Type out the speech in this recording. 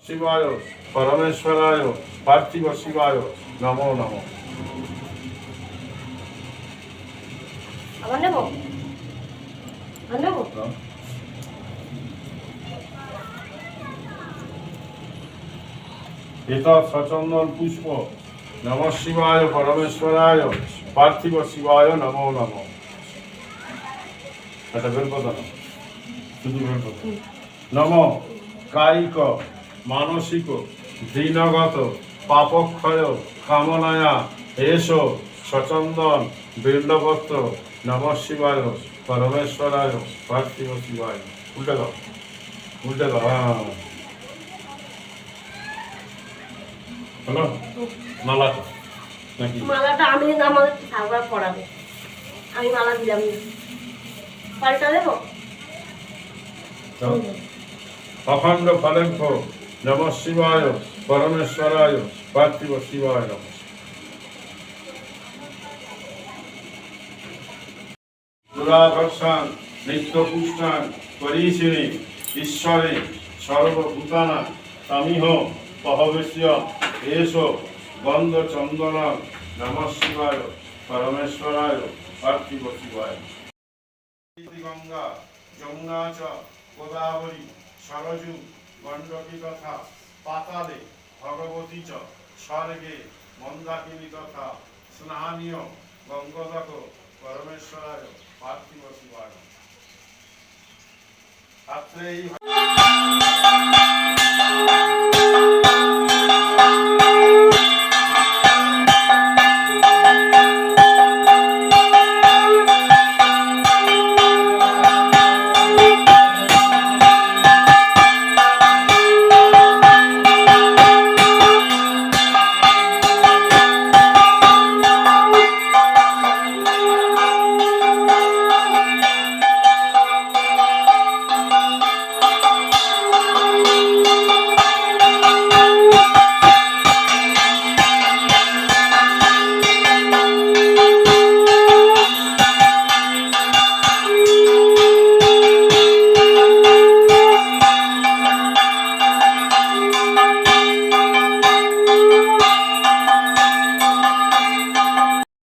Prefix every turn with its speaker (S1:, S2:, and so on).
S1: শিবায় পরমেশ্বরায় পার্থিব শিবায় নমো নমো।
S2: আবার নেব নেব
S1: এটা সচন্দন পুষ্প নম শিবায় পরমেশ্বরায় পার্থিব শিবায় নমো নমো। এটা বেলপত্র শুধু বেলপত্র। নম কায়িক মানসিক দীনগত পাপক্ষয় কামনায়া এষ সচন্দন বিল্লপত্র নম শিবায় পরমেশ্বরায় পার্থিব শিবায়। উল্টে দাও উল্টে দাও। হ্যাঁ হলো মালাটা নাকি?
S2: মালাটা আমি আমাদের সারবার পড়াবে, আমি মালা দিলাম না, পাল্টা দেবো।
S1: অখণ্ড ফলেঙ্খ নম শিবায় পরমেশ্বরায় পার্থিব শিবায় নম। দুরাধর্ষান নিত্যপুষ্টান পরিষিণী ঈশ্বরে সর্বভূতানা তামিহ পহবেশ্য এষ গন্ধ চন্দন নম শিবায় পরমেশ্বরায় পার্থিব শিবায়। গঙ্গা যমুনা চ গোদাবরী সরযু গণ্ডকী তথা পাতালে ভগবতী চ স্বর্গে মন্দাকিনী তথা স্নানীয় গঙ্গোদক পরমেশ্বরায় পার্থিব শিবায়। আত্রেয়ী